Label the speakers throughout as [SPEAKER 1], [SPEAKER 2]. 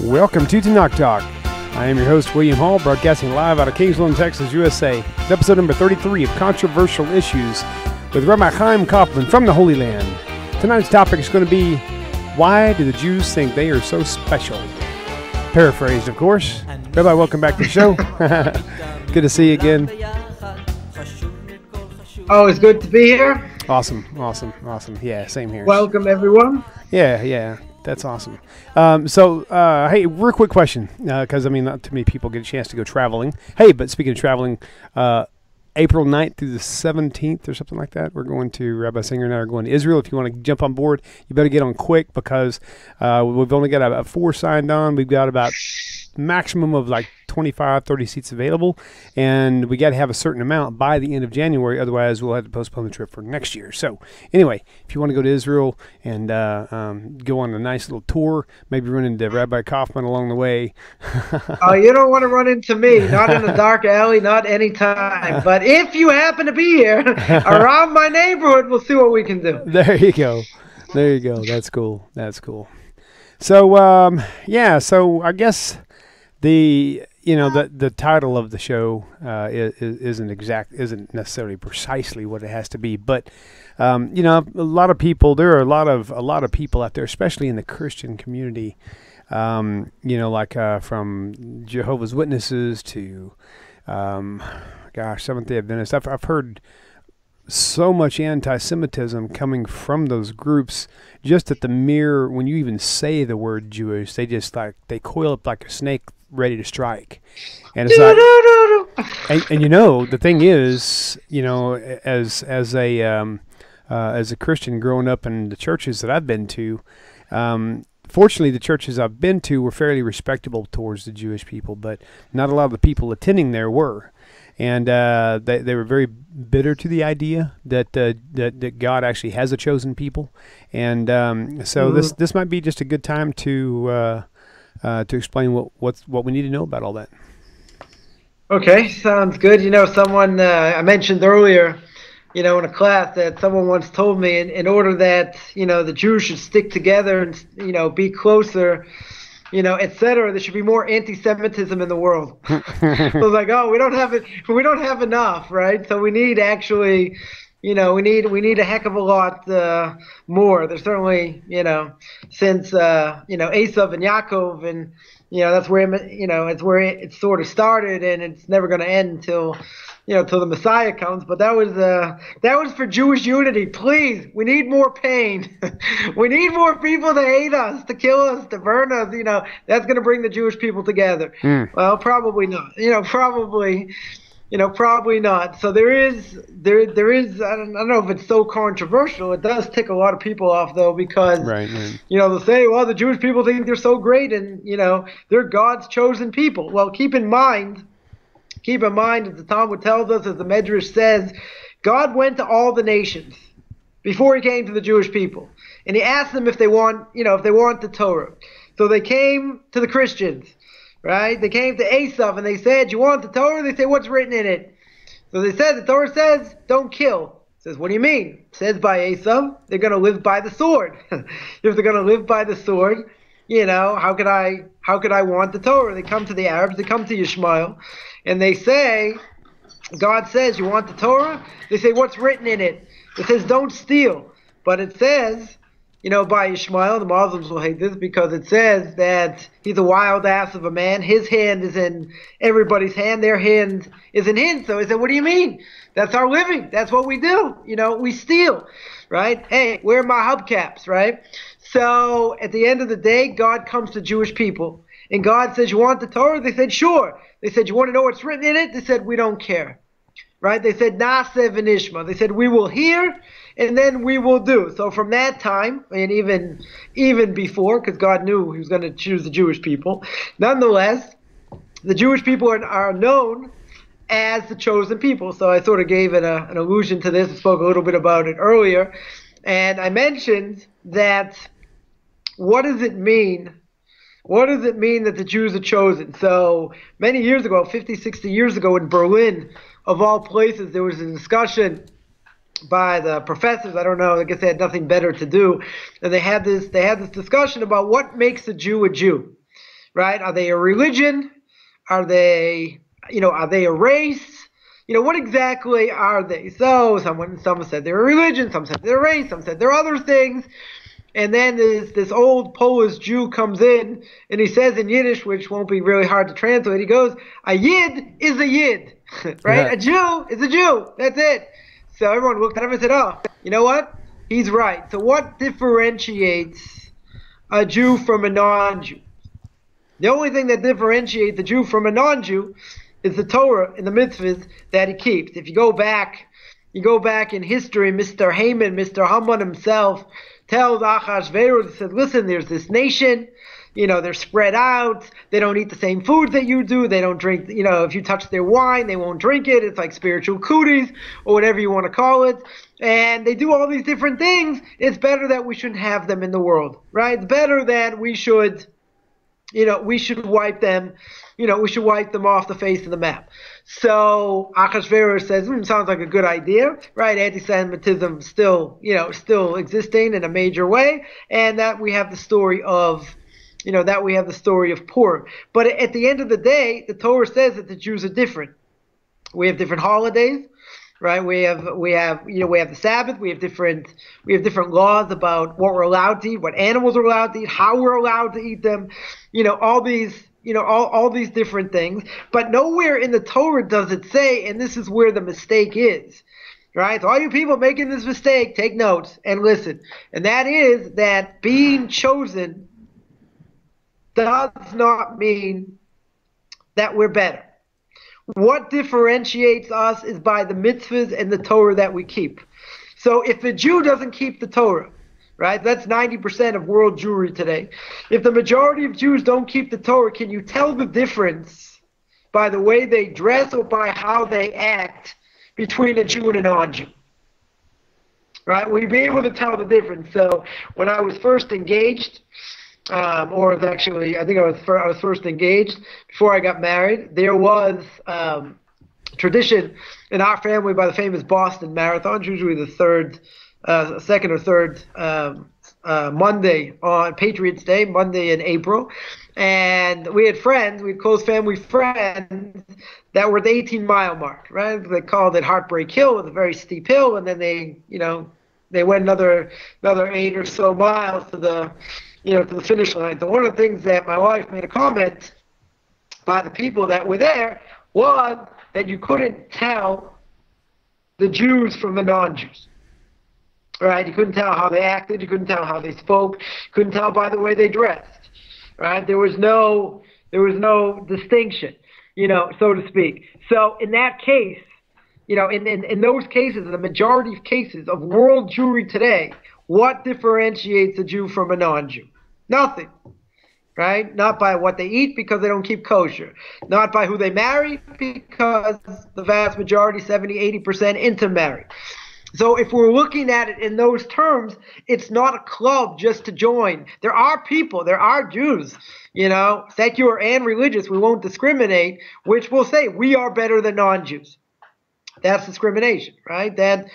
[SPEAKER 1] Welcome to TORAH Talk. I am your host, William Hall, broadcasting live out of Kingsland, Texas, USA. It's episode number 33 of Controversial Issues with Rabbi Chaim Coffman from the Holy Land. Tonight's topic is going to be, why do the Jews think they are so special? Paraphrased, of course. Rabbi, welcome back to the show. Good to see you again.
[SPEAKER 2] Always good to be here.
[SPEAKER 1] Awesome. Yeah, same here.
[SPEAKER 2] Welcome, everyone.
[SPEAKER 1] Yeah. That's awesome. Hey, real quick question, because, not too many people get a chance to go traveling. Hey, but speaking of traveling, April 9th through the 17th or something like that, we're going to, Rabbi Singer and I are going to Israel. If you want to jump on board, you better get on quick, because we've only got about 4 signed on. We've got about maximum of like 25, 30 seats available, and we got to have a certain amount by the end of January. Otherwise, we'll have to postpone the trip for next year. So anyway, if you want to go to Israel and go on a nice little tour, maybe run into Rabbi Coffman along the way.
[SPEAKER 2] Oh, you don't want to run into me, not in a dark alley, not anytime. But if you happen to be here around my neighborhood, we'll see what we can do.
[SPEAKER 1] There you go. That's cool. So so I guess the title of the show isn't necessarily precisely what it has to be, but there are a lot of people out there, especially in the Christian community, from Jehovah's Witnesses to Seventh-day Adventists. I've heard so much anti-Semitism coming from those groups, just at the mere, when you even say the word Jewish, they just they coil up like a snake ready to strike. And it's like, and the thing is, as a Christian growing up in the churches that I've been to, fortunately the churches I've been to were fairly respectable towards the Jewish people, but not a lot of the people attending there were. And they were very bitter to the idea that God actually has a chosen people, and so this might be just a good time to explain what we need to know about all that.
[SPEAKER 2] Okay, sounds good. Someone I mentioned earlier, in a class, that someone once told me in order that the Jews should stick together and be closer, etc., there should be more anti-Semitism in the world. So it's like, oh, we don't have enough, right? So we need actually, we need a heck of a lot more. There's certainly, since Esav and Yaakov, and that's where it sort of started, and it's never going to end until till the Messiah comes. But that was for Jewish unity. Please, we need more pain. We need more people to hate us, to kill us, to burn us. That's going to bring the Jewish people together. Well, probably not. Probably not. So there is. I don't know if it's so controversial. It does tick a lot of people off, though, because they'll say, well, the Jewish people think they're so great, and they're God's chosen people. Well, keep in mind, as the Talmud tells us, as the Medrash says, God went to all the nations before he came to the Jewish people, and he asked them if they want the Torah. So they came to the Christians, right? They came to Esav, and they said, you want the Torah? They say, what's written in it? So they said, the Torah says, don't kill. It says, what do you mean? It says by Esav, they're going to live by the sword. If they're going to live by the sword, how could I want the Torah? They come to the Arabs, they come to Yishmael, and they say, God says, you want the Torah? They say, what's written in it? It says, don't steal. But it says, by Ishmael, the Muslims will hate this because it says that he's a wild ass of a man. His hand is in everybody's hand. Their hand is in his. So he said, what do you mean? That's our living. That's what we do. We steal, right? Hey, where are my hubcaps, right? So at the end of the day, God comes to Jewish people, and God says, you want the Torah? They said, sure. They said, you want to know what's written in it? They said, we don't care, right? They said, Naaseh v'nishma. They said, we will hear, and then we will do. So from that time, and even before, because God knew he was going to choose the Jewish people, nonetheless, the Jewish people are known as the chosen people. So I sort of gave an allusion to this. I spoke a little bit about it earlier, and I mentioned that what does it mean? What does it mean that the Jews are chosen? So many years ago, 50, 60 years ago in Berlin, of all places, there was a discussion by the professors. I don't know, I guess they had nothing better to do. And they had this discussion about what makes a Jew, right? Are they a religion? Are they, are they a race? What exactly are they? So some said they're a religion, some said they're a race, some said they're other things. And then this old Polish Jew comes in and he says in Yiddish, which won't be really hard to translate, he goes, a Yid is a Yid, right?
[SPEAKER 1] Yeah.
[SPEAKER 2] A Jew is a Jew. That's it. So everyone looked at him and said, oh, you know what? He's right. So what differentiates a Jew from a non-Jew? The only thing that differentiates a Jew from a non-Jew is the Torah and the mitzvahs that he keeps. If you go back in history, Mr. Haman, Mr. Haman himself tells Achashverosh, he says, listen, there's this nation, they're spread out, they don't eat the same foods that you do, they don't drink, if you touch their wine, they won't drink it, it's like spiritual cooties, or whatever you want to call it, and they do all these different things. It's better that we shouldn't have them in the world, right? It's better that we should wipe them, we should wipe them off the face of the map. So Achashverosh says, sounds like a good idea, right? Anti-Semitism still existing in a major way, and that we have the story of, Purim. But at the end of the day, the Torah says that the Jews are different. We have different holidays, right? We have the Sabbath. We have different laws about what we're allowed to eat, what animals are allowed to eat, how we're allowed to eat them. All these different things. But nowhere in the Torah does it say, and this is where the mistake is, right? So all you people making this mistake, take notes and listen. And that is that being chosen does not mean that we're better. What differentiates us is by the mitzvahs and the Torah that we keep. So if a Jew doesn't keep the Torah, right, that's 90% of world Jewry today. If the majority of Jews don't keep the Torah, can you tell the difference by the way they dress or by how they act between a Jew and a non-Jew? Right? Will you be able to tell the difference? So when I was first engaged, I was first engaged before I got married. There was tradition in our family by the famous Boston Marathon, usually the second or third Monday on Patriots Day, Monday in April. And we had close family friends that were at the 18-mile mark, right? They called it Heartbreak Hill. It was a very steep hill, and then they went another 8 or so miles to the finish line. So one of the things that my wife made a comment by the people that were there was that you couldn't tell the Jews from the non-Jews. Right? You couldn't tell how they acted, you couldn't tell how they spoke, you couldn't tell by the way they dressed. Right? There was no distinction, so to speak. So in that case, in those cases, in the majority of cases of world Jewry today, what differentiates a Jew from a non-Jew? Nothing, right? Not by what they eat because they don't keep kosher. Not by who they marry because the vast majority, 70, 80% intermarry. So if we're looking at it in those terms, it's not a club just to join. There are people, there are Jews, secular and religious, we won't discriminate, which will say we are better than non-Jews. That's discrimination, right? That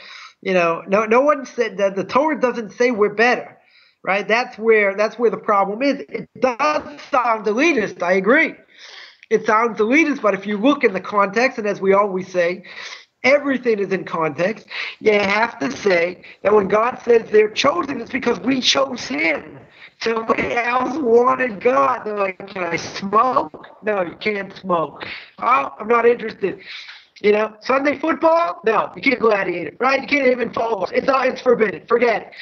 [SPEAKER 2] no one said that. The Torah doesn't say we're better, right? That's where the problem is. It does sound elitist, I agree. It sounds elitist, but if you look in the context, and as we always say, everything is in context, you have to say that when God says they're chosen, it's because we chose Him. Somebody else wanted God. They're like, can I smoke? No, you can't smoke. Oh, I'm not interested. Sunday football? No, you can't gladiator, right? You can't even follow us. It's forbidden. Forget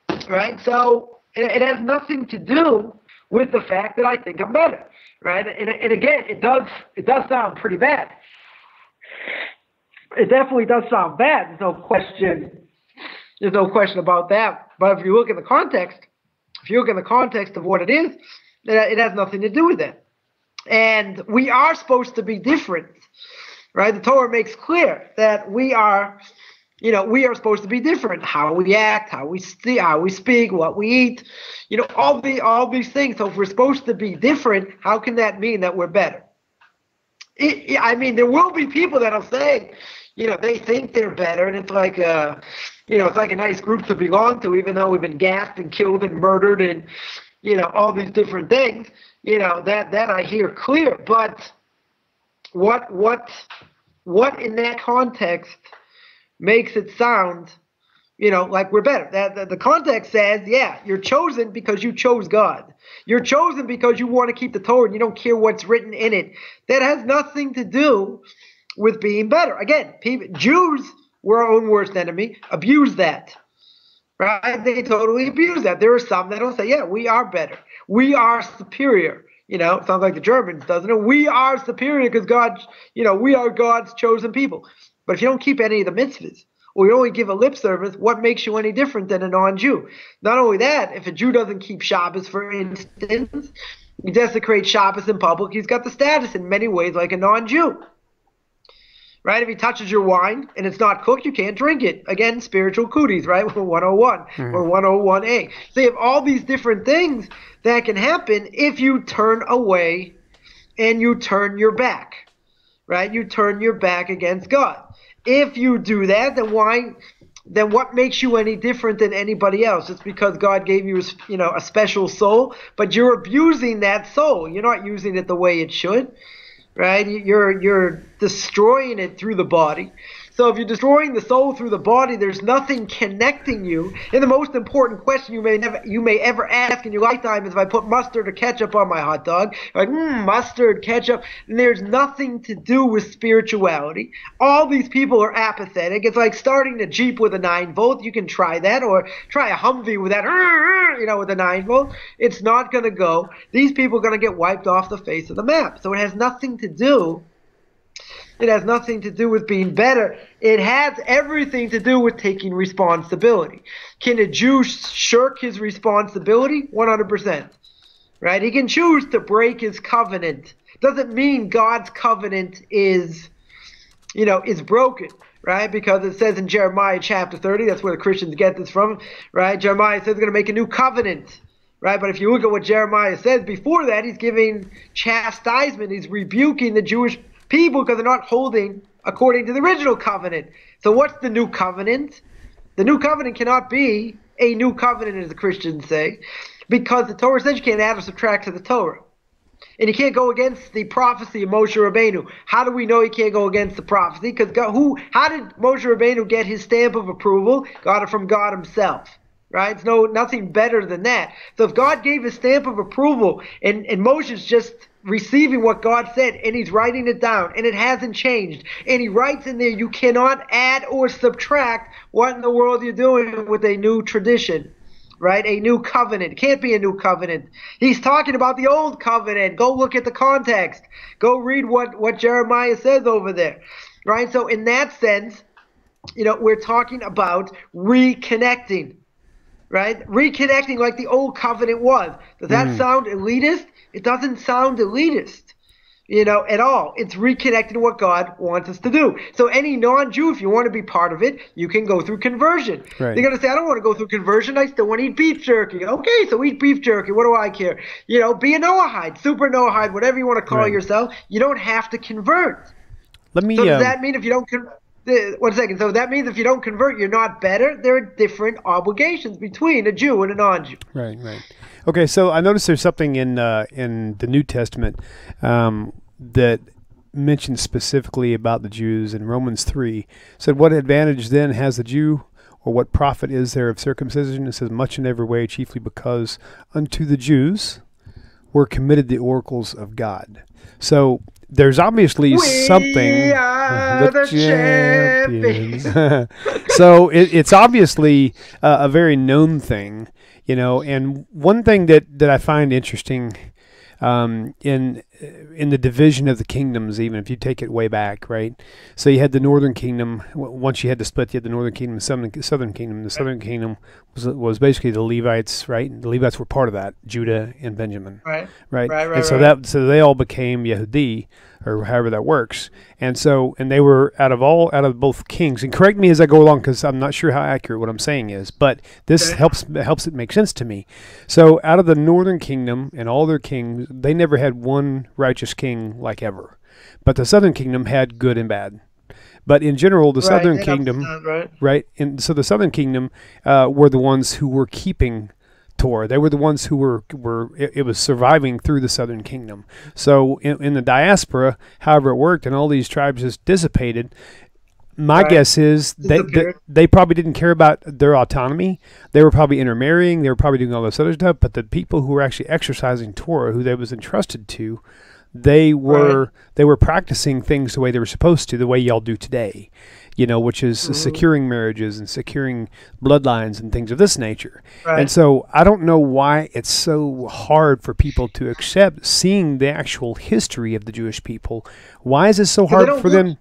[SPEAKER 2] it, right? So it has nothing to do with the fact that I think I'm better, right? And again, it does sound pretty bad. It definitely does sound bad. There's no question about that. But if you look at the context, of what it is, it has nothing to do with that. And we are supposed to be different. Right? The Torah makes clear that we are supposed to be different. How we act, how we speak, what we eat, all these things. So if we're supposed to be different, how can that mean that we're better? There will be people that'll say, they think they're better, and it's like a nice group to belong to, even though we've been gassed and killed and murdered and all these different things, that I hear clear. But what in that context makes it sound, like we're better? That the context says, yeah, you're chosen because you chose God. You're chosen because you want to keep the Torah and you don't care what's written in it. That has nothing to do with being better. Again, Jews were our own worst enemy, abuse that. Right? They totally abuse that. There are some that will say, yeah, we are better. We are superior. It sounds like the Germans, doesn't it? We are superior because God, we are God's chosen people. But if you don't keep any of the mitzvahs, or you only give a lip service, what makes you any different than a non-Jew? Not only that, if a Jew doesn't keep Shabbos, for instance, he desecrates Shabbos in public, he's got the status in many ways like a non-Jew. Right? If he touches your wine and it's not cooked, you can't drink it. Again, spiritual cooties, right? 101 or 101A. So you have all these different things that can happen if you turn away and you turn your back. Right? You turn your back against God. If you do that, then what makes you any different than anybody else? It's because God gave you, a special soul, but you're abusing that soul. You're not using it the way it should. Right? You're destroying it through the body. So if you're destroying the soul through the body, there's nothing connecting you. And the most important question you may ever ask in your lifetime is if I put mustard or ketchup on my hot dog. Like, mustard, ketchup. And there's nothing to do with spirituality. All these people are apathetic. It's like starting a Jeep with a 9-volt. You can try that, or try a Humvee with that, with a 9-volt. It's not going to go. These people are going to get wiped off the face of the map. So it has nothing to do. It has nothing to do with being better. It has everything to do with taking responsibility. Can a Jew shirk his responsibility? 100%. Right? He can choose to break his covenant. Doesn't mean God's covenant is broken. Right? Because it says in Jeremiah chapter 30, that's where the Christians get this from. Right? Jeremiah says he's going to make a new covenant. Right? But if you look at what Jeremiah says before that, he's giving chastisement. He's rebuking the Jewish people because they're not holding according to the original covenant. So what's the new covenant? The new covenant cannot be a new covenant, as the Christians say, because the Torah says you can't add or subtract to the Torah. And you can't go against the prophecy of Moshe Rabbeinu. How do we know you can't go against the prophecy? Because how did Moshe Rabbeinu get his stamp of approval? Got it from God himself. Right? It's nothing better than that. So if God gave his stamp of approval and Moshe's just receiving what God said and he's writing it down and it hasn't changed, and he writes in there you cannot add or subtract, what in the world are you doing with a new tradition? Right? A new covenant. It can't be a new covenant. He's talking about the old covenant. Go look at the context. Go read what Jeremiah says over there. Right? So in that sense, we're talking about reconnecting. Right? Reconnecting like the old covenant was. Does that sound elitist? It doesn't sound elitist, at all. It's reconnecting what God wants us to do. So any non-Jew, if you want to be part of it, you can go through conversion. Right. They're going to say, I don't want to go through conversion. I still want to eat beef jerky. Okay, so eat beef jerky. What do I care? Be a Noahide, super Noahide, whatever you want to call yourself. You don't have to convert.
[SPEAKER 1] So
[SPEAKER 2] does that mean if you don't convert? 1 second. So that means if you don't convert, you're not better. There are different obligations between a Jew and a non-Jew.
[SPEAKER 1] Right. Okay. So I noticed there's something in the New Testament that mentions specifically about the Jews in Romans 3. Said, "What advantage then has the Jew, or what profit is there of circumcision?" It says, "Much in every way, chiefly because unto the Jews were committed the oracles of God." So there's obviously something.
[SPEAKER 2] We are the champions.
[SPEAKER 1] So it's obviously a very known thing, And one thing that I find interesting in the division of the kingdoms, even if you take it way back, right? So you had the northern kingdom. Once you had the split, you had the northern kingdom and the southern kingdom. The southern kingdom was basically the Levites, right? The Levites were part of that, Judah and Benjamin, right. And so they all became Yehudi, or however that works. And they were out of both kings. And correct me as I go along, because I'm not sure how accurate what I'm saying is, but this helps it make sense to me. So out of the northern kingdom and all their kings, they never had one righteous king like ever. But the southern kingdom had good and bad. But in general, the southern kingdom, right? And so the southern kingdom were the ones who were keeping Torah. They were the ones who were it was surviving through the Southern Kingdom. So in the diaspora, however it worked, and all these tribes just dissipated. My guess is they probably didn't care about their autonomy. They were probably intermarrying. They were probably doing all this other stuff. But the people who were actually exercising Torah, who they was entrusted to, they were practicing things the way they were supposed to, the way y'all do today, which is securing marriages and securing bloodlines and things of this nature. And so I don't know why it's so hard for people to accept seeing the actual history of the Jewish people. Why is it so hard for them?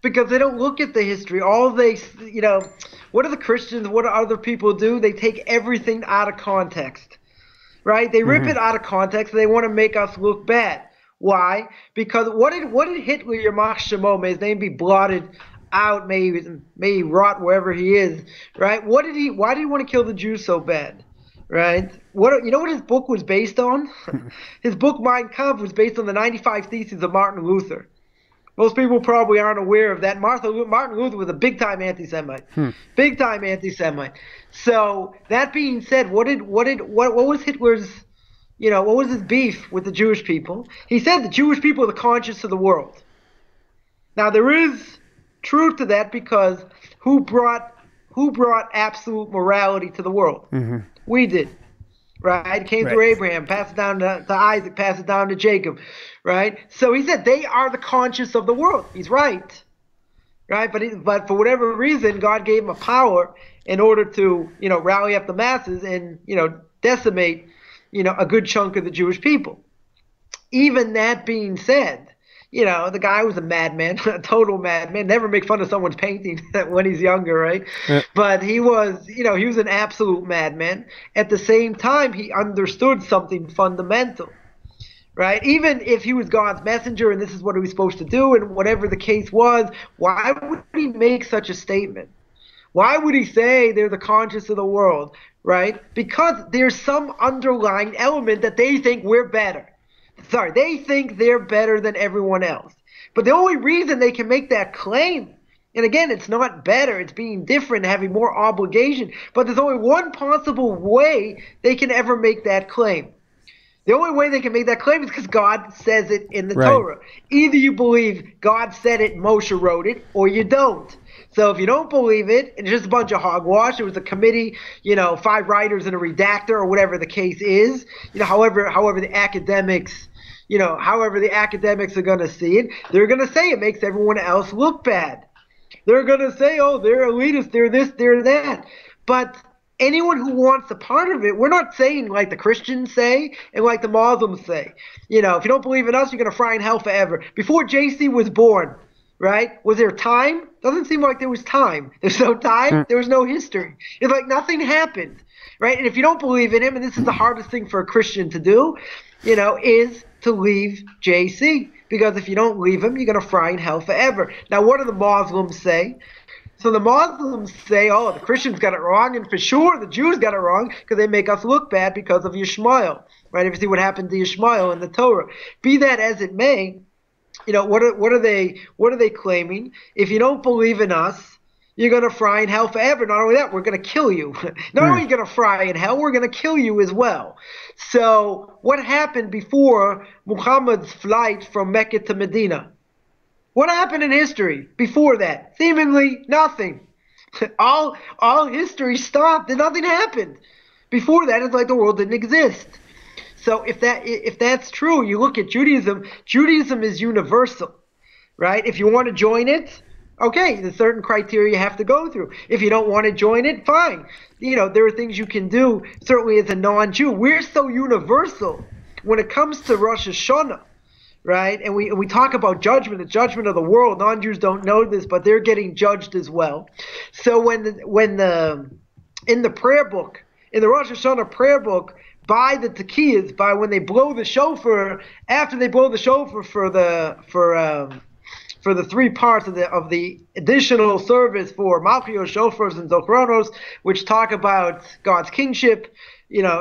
[SPEAKER 2] Because they don't look at the history. All they, what do the Christians, what do other people do? They take everything out of context, right? They rip it out of context and they want to make us look bad. Why? Because what did Hitler, Yamach Shemo, may his name be blotted out, may he rot wherever he is, right? Why did he want to kill the Jews so bad, right? What his book was based on? His book Mein Kampf was based on the 95 Theses of Martin Luther. Most people probably aren't aware of that. Martin Luther was a big-time anti-Semite. Big-time anti-Semite. So that being said, what was Hitler's, what was his beef with the Jewish people? He said the Jewish people are the conscience of the world. Now there is truth to that, because who brought absolute morality to the world? We did. Right? It came through Abraham, passed it down to Isaac, passed it down to Jacob. Right? So he said they are the conscience of the world. He's right. Right? But for whatever reason, God gave him a power in order to, rally up the masses and, decimate, a good chunk of the Jewish people. Even that being said, the guy was a madman, a total madman. Never make fun of someone's painting when he's younger, right? Yeah. But he was, he was an absolute madman. At the same time, he understood something fundamental, right? Even if he was God's messenger and this is what he was supposed to do and whatever the case was, why would he make such a statement? Why would he say they're the conscience of the world, right? Because there's some underlying element that they think we're better. They think they're better than everyone else. But the only reason they can make that claim, and again, it's not better, it's being different, having more obligation, but there's only one possible way they can ever make that claim. The only way they can make that claim is because God says it in the Torah. Either you believe God said it, Moshe wrote it, or you don't. So if you don't believe it, and it's just a bunch of hogwash, it was a committee, 5 writers and a redactor, or whatever the case is, however the academics, however the academics are going to see it, they're going to say it makes everyone else look bad. They're going to say, oh, they're elitist, they're this, they're that. But anyone who wants a part of it, we're not saying like the Christians say and like the Muslims say. If you don't believe in us, you're going to fry in hell forever. Before JC was born, right? Was there time? Doesn't seem like there was time. There's no time. There was no history. It's like nothing happened, right? And if you don't believe in him, and this is the hardest thing for a Christian to do, is to leave JC. Because if you don't leave him, you're going to fry in hell forever. Now, what do the Muslims say? So the Muslims say, oh, the Christians got it wrong, and for sure the Jews got it wrong because they make us look bad because of Yishmael, right? If you see what happened to Yishmael in the Torah. Be that as it may, what are they claiming? If you don't believe in us, you're going to fry in hell forever. Not only that, we're going to kill you. Not only are you going to fry in hell, we're going to kill you as well. So what happened before Muhammad's flight from Mecca to Medina? What happened in history before that? Seemingly nothing. All history stopped and nothing happened. Before that, it's like the world didn't exist. So if that's true, you look at Judaism. Judaism is universal, right? If you want to join it, okay, there's certain criteria you have to go through. If you don't want to join it, fine. There are things you can do, certainly as a non-Jew. We're so universal when it comes to Rosh Hashanah, right? And we talk about judgment, the judgment of the world. Non-Jews don't know this, but they're getting judged as well. So in the prayer book, in the Rosh Hashanah prayer book, by the Tekiyas, by when they blow the shofar, after they blow the shofar for the 3 parts of the additional service for Malchios, shofars, and zochronos, which talk about God's kingship,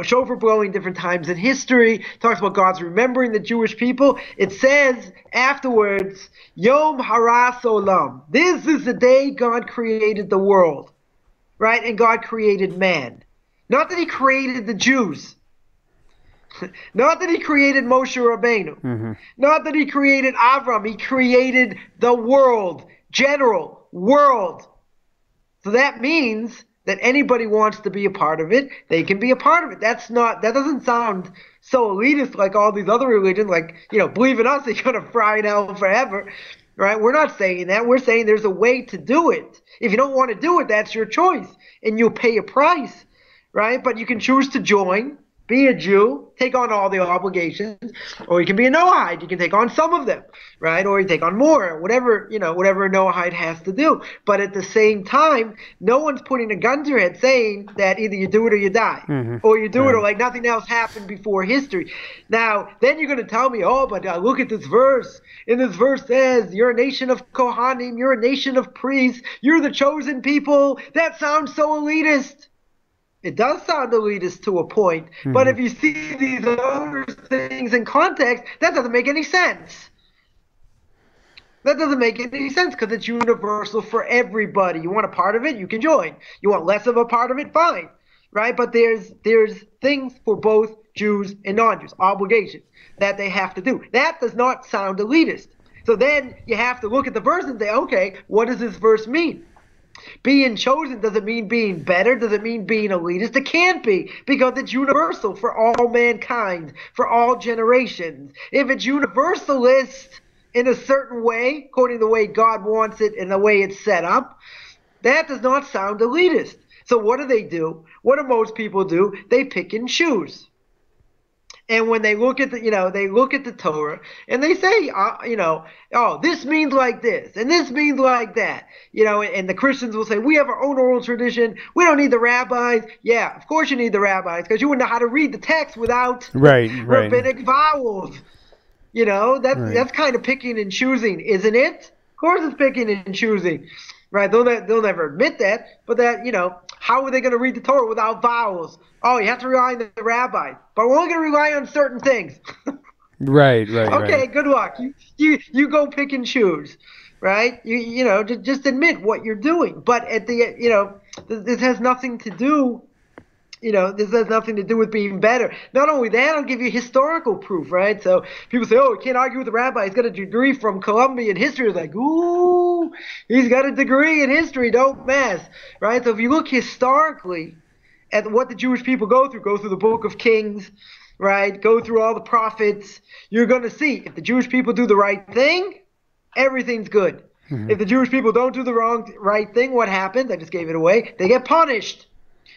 [SPEAKER 2] shofar blowing different times in history, talks about God's remembering the Jewish people. It says afterwards, Yom Haras Olam. This is the day God created the world, right? And God created man. Not that he created the Jews. Not that he created Moshe Rabbeinu. Not that he created Avram. He created the world. General. World. So that means that anybody wants to be a part of it, they can be a part of it. That doesn't sound so elitist like all these other religions, like, believe in us, you're going to fry in hell forever. Right? We're not saying that. We're saying there's a way to do it. If you don't want to do it, that's your choice. And you'll pay a price. Right? But you can choose to join, be a Jew, take on all the obligations, or you can be a Noahide. You can take on some of them, right? Or you take on more, whatever a Noahide has to do. But at the same time, no one's putting a gun to your head saying that either you do it or you die, or you do it or like nothing else happened before history. Now, then you're going to tell me, but look at this verse. And this verse says, you're a nation of Kohanim, you're a nation of priests, you're the chosen people. That sounds so elitist. It does sound elitist to a point, but if you see these other things in context, that doesn't make any sense. That doesn't make any sense because it's universal for everybody. You want a part of it, you can join. You want less of a part of it, fine. Right? But there's things for both Jews and non-Jews, obligations that they have to do. That does not sound elitist. So then you have to look at the verse and say, okay, what does this verse mean? Being chosen doesn't mean being better, doesn't mean being elitist. It can't be, because it's universal for all mankind, for all generations. If it's universalist in a certain way, according to the way God wants it and the way it's set up, that does not sound elitist. So what do? What do most people do? They pick and choose. And when they look at the Torah and they say, this means like this and this means like that, and the Christians will say, we have our own oral tradition. We don't need the rabbis. Yeah, of course you need the rabbis, because you wouldn't know how to read the text without rabbinic vowels. That's kind of picking and choosing, isn't it? Of course it's picking and choosing. Right? They'll never admit that, but how are they going to read the Torah without vowels? Oh, you have to rely on the rabbis, but we're only going to rely on certain things. Right. Okay, good luck. You go pick and choose, right? Just admit what you're doing. But at this has nothing to do. This has nothing to do with being better. Not only that, I'll give you historical proof, right? So people say, you can't argue with the rabbi. He's got a degree from Columbia in history. It's like, ooh, he's got a degree in history. Don't mess, right? So if you look historically at what the Jewish people go through the book of Kings, right? Go through all the prophets. You're going to see if the Jewish people do the right thing, everything's good. If the Jewish people don't do the right thing, what happens? I just gave it away. They get punished.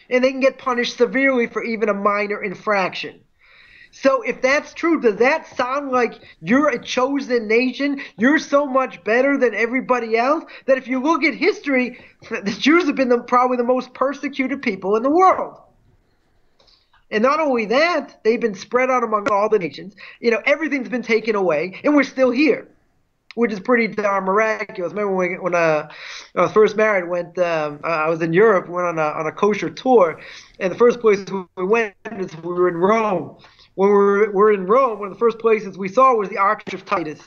[SPEAKER 2] And they can get punished severely for even a minor infraction. So if that's true, does that sound like you're a chosen nation? You're so much better than everybody else that if you look at history, the Jews have been probably the most persecuted people in the world. And not only that, they've been spread out among all the nations. Everything's been taken away, and we're still here, which is pretty darn miraculous. Remember when I was first married, I was in Europe, went on a kosher tour, and the first place we went is we were in Rome. When we were in Rome, one of the first places we saw was the Arch of Titus.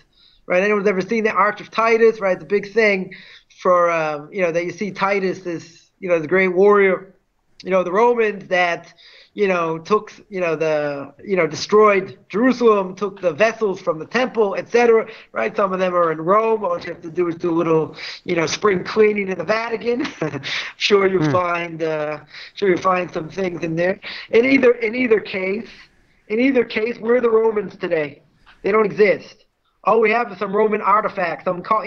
[SPEAKER 2] Right? Anyone's ever seen the Arch of Titus? Right, the big thing for that you see Titus, this the great warrior. The Romans that took destroyed Jerusalem, took the vessels from the temple, etc. Right? Some of them are in Rome. All you have to do is do a little spring cleaning in the Vatican. Sure you'll find some things in there. In either case, we're the Romans today. They don't exist. All we have is some Roman artifacts. You got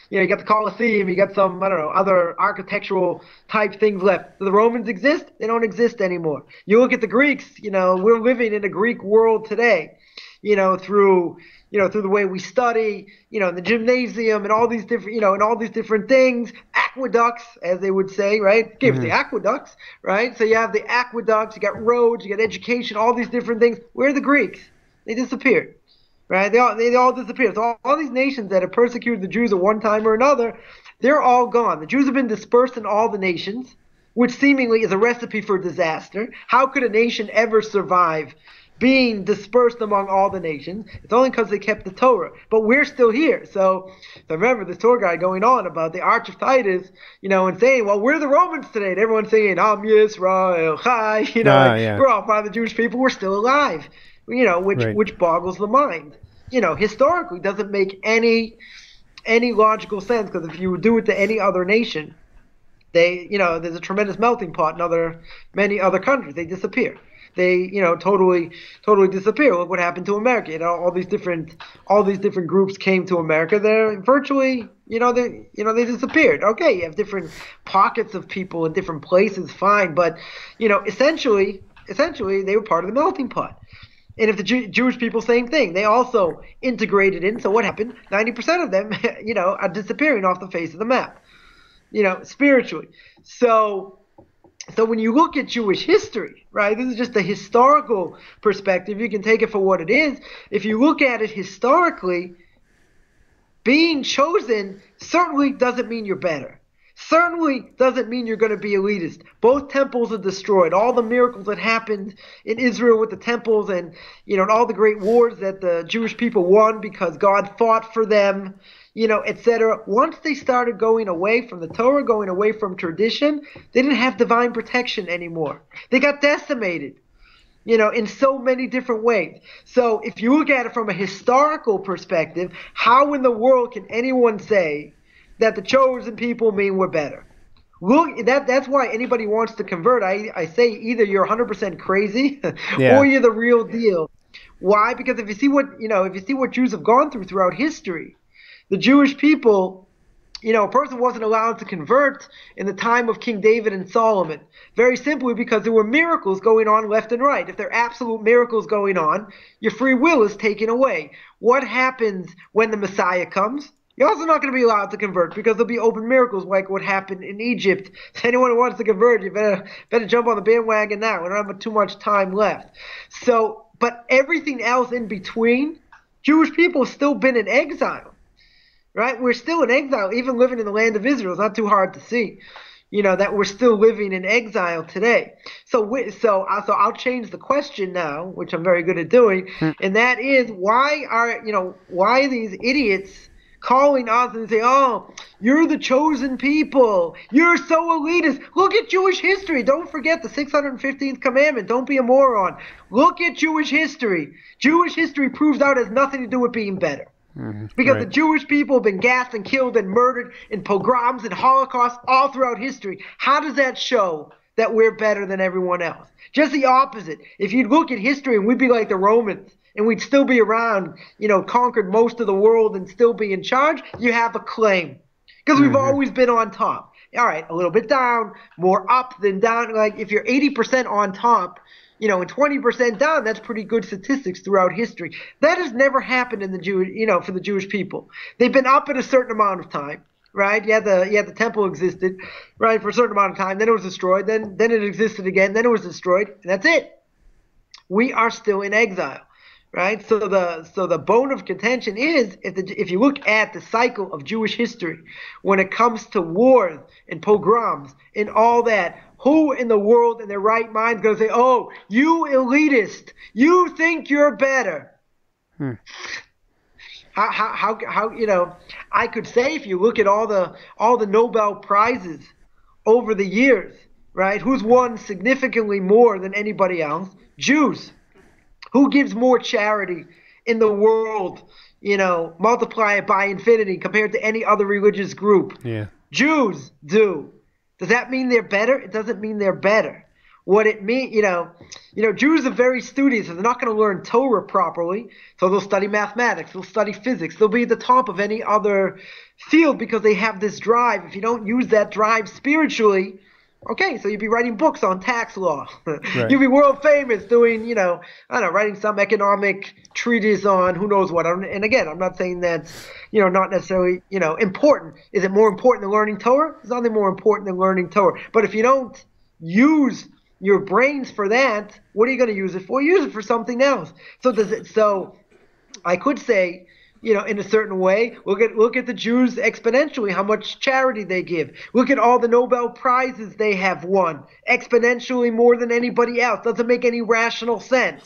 [SPEAKER 2] the Colosseum. You got some, other architectural type things left. Do the Romans exist? They don't exist anymore. You look at the Greeks. We're living in a Greek world today. Through the way we study. In the gymnasium and all these different things. Aqueducts, as they would say, right? Give us the aqueducts, right? So you have the aqueducts. You got roads. You got education. All these different things. Where are the Greeks? They disappeared. Right? They all disappeared. So all these nations that have persecuted the Jews at one time or another, they're all gone. The Jews have been dispersed in all the nations, which seemingly is a recipe for disaster. How could a nation ever survive, being dispersed among all the nations. It's only because they kept the Torah. But we're still here. So remember this tour guide going on about the Arch of Titus, and saying, well, we're the Romans today. And everyone's saying, Am Yisrael Chai. We're all part of the Jewish people. We're still alive, which boggles the mind. Historically doesn't make any logical sense, because if you do it to any other nation, there's a tremendous melting pot in many other countries. They disappear. They, totally disappear. Look what happened to America. All these different groups came to America. They're virtually, they disappeared. Okay, you have different pockets of people in different places, fine, but essentially they were part of the melting pot. And if the Jewish people, same thing. They also integrated in. So what happened? 90% of them, are disappearing off the face of the map, spiritually. So when you look at Jewish history, right, this is just a historical perspective. You can take it for what it is. If you look at it historically, being chosen certainly doesn't mean you're better. Certainly doesn't mean you're going to be elitist. Both temples are destroyed. All the miracles that happened in Israel with the temples and, and all the great wars that the Jewish people won because God fought for them, etc. Once they started going away from the Torah, going away from tradition, they didn't have divine protection anymore. They got decimated, in so many different ways. So if you look at it from a historical perspective, how in the world can anyone say that the chosen people mean we're better? Look, that's why anybody wants to convert. I say either you're 100% crazy or you're the real deal. Why? Because if you see what Jews have gone throughout history, the Jewish people, a person wasn't allowed to convert in the time of King David and Solomon. Very simply because there were miracles going on left and right. If there are absolute miracles going on, your free will is taken away. What happens when the Messiah comes? You're also not going to be allowed to convert because there'll be open miracles like what happened in Egypt. So anyone who wants to convert, you better jump on the bandwagon now. We don't have too much time left. So, but everything else in between, Jewish people have still been in exile, right? We're still in exile, even living in the land of Israel. It's not too hard to see, that we're still living in exile today. So I'll change the question now, which I'm very good at doing, and that is why are these idiots calling us and say, oh, you're the chosen people. You're so elitist. Look at Jewish history. Don't forget the 615th commandment. Don't be a moron. Look at Jewish history. Jewish history proves out it has nothing to do with being better. Because the Jewish people have been gassed and killed and murdered in pogroms and Holocaust all throughout history. How does that show that we're better than everyone else? Just the opposite. If you'd look at history and we'd be like the Romans, and we'd still be around, conquered most of the world and still be in charge, you have a claim. Because we've always been on top. All right, a little bit down, more up than down. Like if you're 80% on top, and 20% down, that's pretty good statistics throughout history. That has never happened in the for the Jewish people. They've been up at a certain amount of time, right? The temple existed, right, for a certain amount of time. Then it was destroyed. Then it existed again. Then it was destroyed. And that's it. We are still in exile. Right, so the bone of contention is if you look at the cycle of Jewish history, when it comes to wars and pogroms and all that, who in the world in their right mind is going to say, "Oh, you elitist, you think you're better"? How I could say if you look at all the Nobel prizes over the years, right? Who's won significantly more than anybody else? Jews. Who gives more charity in the world, multiply it by infinity compared to any other religious group? Yeah. Jews do. Does that mean they're better? It doesn't mean they're better. What it means, Jews are very studious. They're not going to learn Torah properly, so they'll study mathematics, they'll study physics. They'll be at the top of any other field because they have this drive. If you don't use that drive spiritually, okay, so you'd be writing books on tax law. Right. You'd be world famous doing, writing some economic treatise on who knows what. And again, I'm not saying that's, not necessarily, important. Is it more important than learning Torah? There's nothing more important than learning Torah. But if you don't use your brains for that, what are you going to use it for? Use it for something else. So I could say, in a certain way, look at the Jews exponentially, how much charity they give. Look at all the Nobel Prizes they have won, exponentially more than anybody else. Doesn't make any rational sense.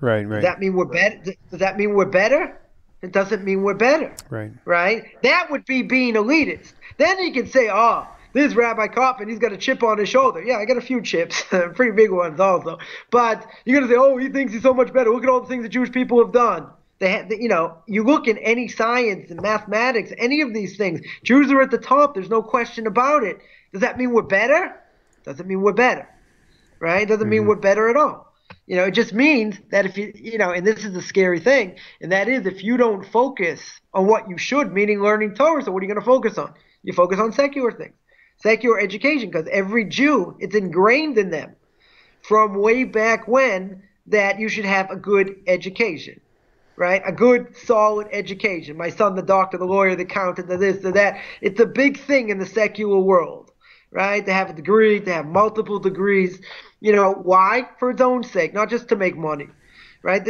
[SPEAKER 1] Right.
[SPEAKER 2] Does that mean we're better? Does that mean we're better? It doesn't mean we're better.
[SPEAKER 1] Right.
[SPEAKER 2] Right? That would be being elitist. Then you can say, oh, this Rabbi Coffman, he's got a chip on his shoulder. Yeah, I got a few chips, pretty big ones also. But you're going to say, oh, he thinks he's so much better. Look at all the things that Jewish people have done. You look in any science and mathematics, any of these things, Jews are at the top. There's no question about it. Does that mean we're better? Doesn't mean we're better. Right? Doesn't mean we're better at all. It just means that if and this is the scary thing, and that is if you don't focus on what you should, meaning learning Torah, so what are you going to focus on? You focus on secular things, secular education, because every Jew, it's ingrained in them from way back when that you should have a good education, right? A good, solid education. My son, the doctor, the lawyer, the accountant, the this, the that. It's a big thing in the secular world, right? To have a degree, to have multiple degrees. Why? For its own sake, not just to make money, right?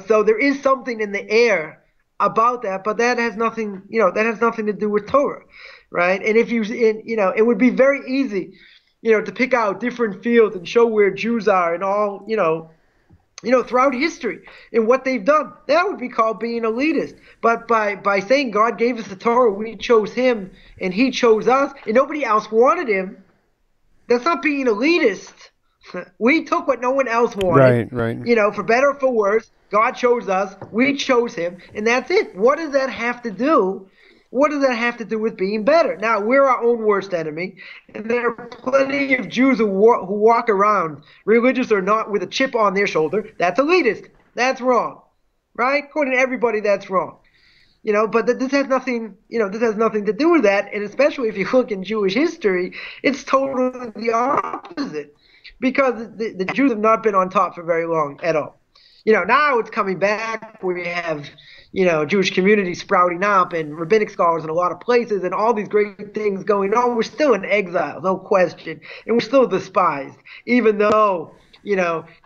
[SPEAKER 2] So there is something in the air about that, but that has nothing, that has nothing to do with Torah, right? And it would be very easy, to pick out different fields and show where Jews are and all, throughout history and what they've done. That would be called being elitist. But by saying God gave us the Torah, we chose him and he chose us, and nobody else wanted him, that's not being elitist. We took what no one else wanted. Right. For better or for worse, God chose us, we chose him, and that's it. What does that have to do? What does that have to do with being better? Now, we're our own worst enemy, and there are plenty of Jews who walk around, religious or not, with a chip on their shoulder. That's elitist. That's wrong. Right? According to everybody, that's wrong. But this has nothing, this has nothing to do with that, and especially if you look in Jewish history, it's totally the opposite. Because the Jews have not been on top for very long at all. Now it's coming back. We have, Jewish communities sprouting up and rabbinic scholars in a lot of places and all these great things going on. We're still in exile, no question. And we're still despised, even though,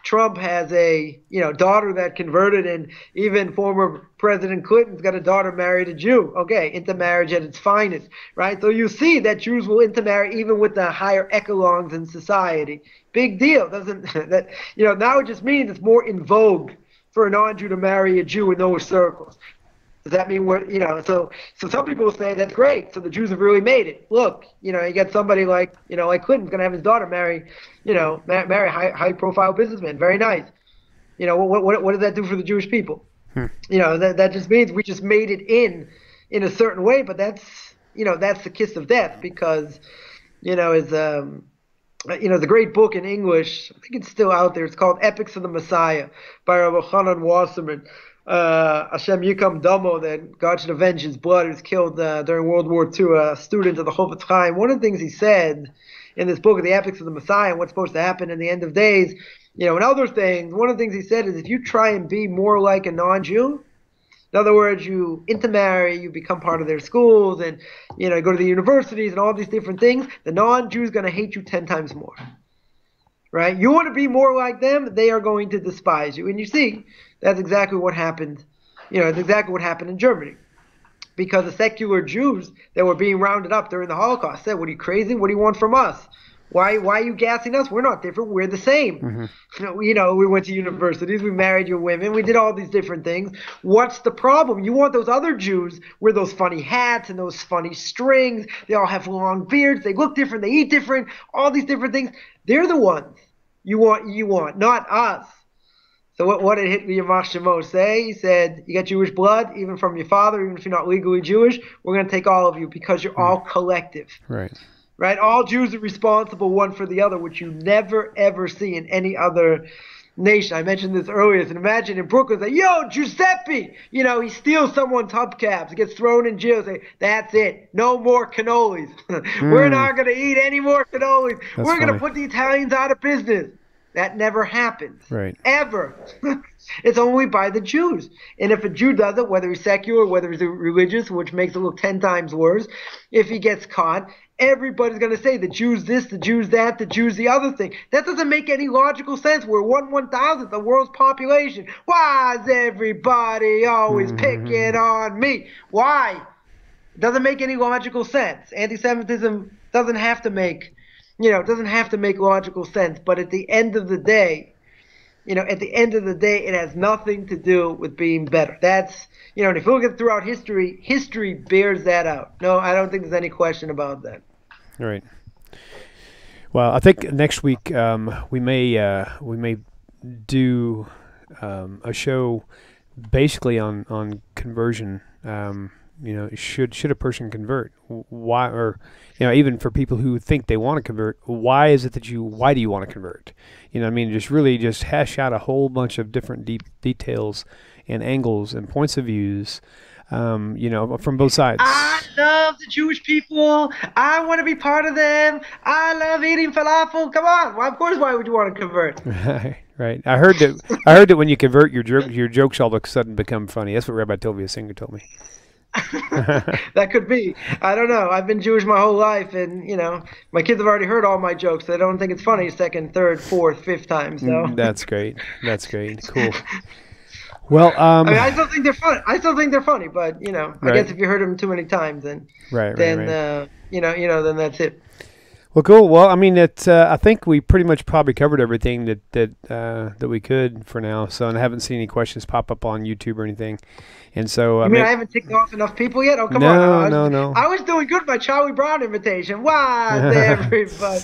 [SPEAKER 2] Trump has a, daughter that converted, and even former President Clinton's got a daughter married a Jew. Okay, intermarriage at its finest, right? So you see that Jews will intermarry even with the higher echelons in society. Big deal. Doesn't that, now it just means it's more in vogue for a non-Jew to marry a Jew in those circles. Does that mean so some people say that's great. So the Jews have really made it. Look, you got somebody like Clinton's going to have his daughter marry a high-profile businessman. Very nice. What does that do for the Jewish people? That just means we just made it in a certain way, but that's the kiss of death, because there's a great book in English, I think it's still out there, it's called Epics of the Messiah by Rabbi Chaim Wasserman. Hashem Yikam Damo, that God should avenge his blood. He was killed during World War II, a student of the Chofetz Chaim. One of the things he said in this book of the Epics of the Messiah and what's supposed to happen in the end of days, and other things, one of the things he said is if you try and be more like a non-Jew, in other words, you intermarry, you become part of their schools, and you go to the universities and all these different things, the non-Jew is going to hate you 10 times more. Right? You want to be more like them, they are going to despise you. And you see, that's exactly what happened. It's exactly what happened in Germany. Because the secular Jews that were being rounded up during the Holocaust said, what are you, crazy? What do you want from us? Why are you gassing us? We're not different. We're the same. Mm-hmm. We went to universities. We married your women. We did all these different things. What's the problem? You want those other Jews wear those funny hats and those funny strings. They all have long beards. They look different. They eat different. All these different things. They're the ones you want, not us. So what did Yamach Shemo say? He said, you got Jewish blood, even from your father, even if you're not legally Jewish, we're going to take all of you because you're all collective. Right? All Jews are responsible one for the other, which you never, ever see in any other nation. I mentioned this earlier. So imagine in Brooklyn, say, yo, Giuseppe! He steals someone's hubcaps. He gets thrown in jail. Say, that's it. No more cannolis. We're not going to eat any more cannolis. We're going to put the Italians out of business. That never happens. Right. Ever. It's only by the Jews. And if a Jew does it, whether he's secular, whether he's religious, which makes it look 10 times worse, if he gets caught, everybody's going to say the Jews this, the Jews that, the Jews the other thing. That doesn't make any logical sense. We're 1/1000th of the world's population. Why is everybody always picking on me? Why? It doesn't make any logical sense. Anti-Semitism doesn't have to make logical sense. But at the end of the day, at the end of the day, it has nothing to do with being better. That's, and if you look at throughout history, history bears that out. No, I don't think there's any question about that.
[SPEAKER 1] All right. Well, I think next week we may do a show basically on conversion. Should a person convert? Why, or even for people who think they want to convert, why do you want to convert? Just hash out a whole bunch of different details and angles and points of views, from both sides.
[SPEAKER 2] I love the Jewish people. I want to be part of them. I love eating falafel. Come on. Well, of course, why would you want to convert?
[SPEAKER 1] Right. I heard that when you convert, your jokes all of a sudden become funny. That's what Rabbi Tovia Singer told me.
[SPEAKER 2] That could be. I don't know. I've been Jewish my whole life, and my kids have already heard all my jokes. They don't think it's funny second, third, fourth, fifth time. So
[SPEAKER 1] that's great. Cool. Well,
[SPEAKER 2] I still think they're funny. But I guess if you heard them too many times, then then that's it.
[SPEAKER 1] Well, cool. Well, I think we pretty much probably covered everything that we could for now. So, and I haven't seen any questions pop up on YouTube or anything. And so,
[SPEAKER 2] I haven't ticked off enough people yet? Oh, come on!
[SPEAKER 1] No.
[SPEAKER 2] I was doing good by Charlie Brown invitation. Wow, everybody!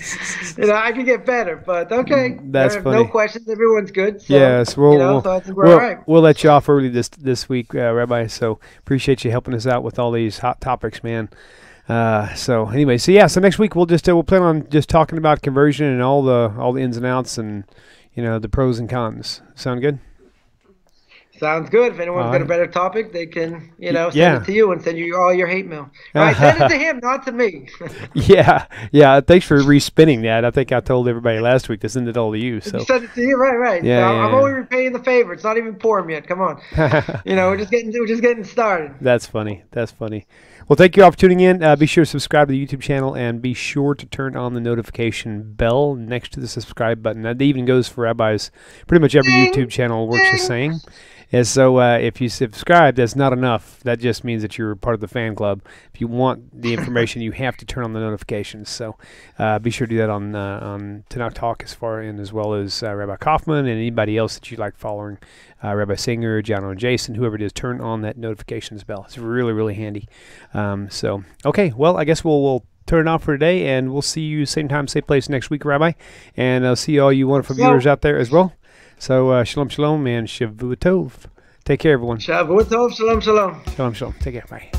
[SPEAKER 2] I can get better, but okay.
[SPEAKER 1] That's funny.
[SPEAKER 2] No questions. Everyone's good. So,
[SPEAKER 1] yes,
[SPEAKER 2] so I think we're all right.
[SPEAKER 1] We'll let you off early this week, Rabbi. So appreciate you helping us out with all these hot topics, man. So next week we'll plan on just talking about conversion and all the ins and outs and the pros and cons. Sound good?
[SPEAKER 2] Sounds good. If anyone's got a better topic, they can send it to you and send you all your hate mail. All right, send it to him, not to me.
[SPEAKER 1] Yeah. Thanks for respinning that. I think I told everybody last week to send it all to you. So
[SPEAKER 2] send it to you, right?
[SPEAKER 1] Yeah,
[SPEAKER 2] so I'm only repaying the favor. It's not even Purim yet. Come on, we're just getting started.
[SPEAKER 1] That's funny. Well, thank you all for tuning in. Be sure to subscribe to the YouTube channel and be sure to turn on the notification bell next to the subscribe button. That even goes for rabbis. Pretty much every YouTube channel works the same. And so if you subscribe, that's not enough. That just means that you're part of the fan club. If you want the information, you have to turn on the notifications. So be sure to do that on TORAH Talk as well as Rabbi Coffman and anybody else that you like following. Rabbi Singer, John and Jason, whoever it is, turn on that notifications bell. It's really, really handy. Okay, well, I guess we'll turn it off for today, and we'll see you same time, same place next week, Rabbi. And I'll see all you wonderful viewers out there as well. So, shalom, shalom, and Shavua Tov. Take care, everyone.
[SPEAKER 2] Shavua Tov, shalom, shalom.
[SPEAKER 1] Shalom, shalom. Take care. Bye.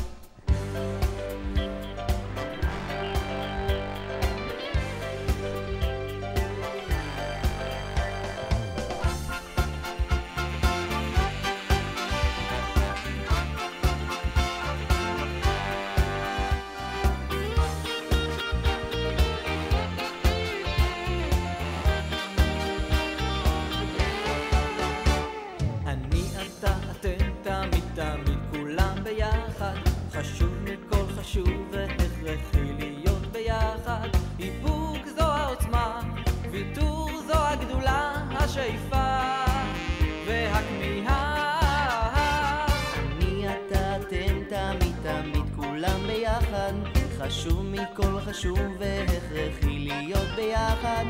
[SPEAKER 3] חשוב מכל חשוב והכרחי להיות ביחד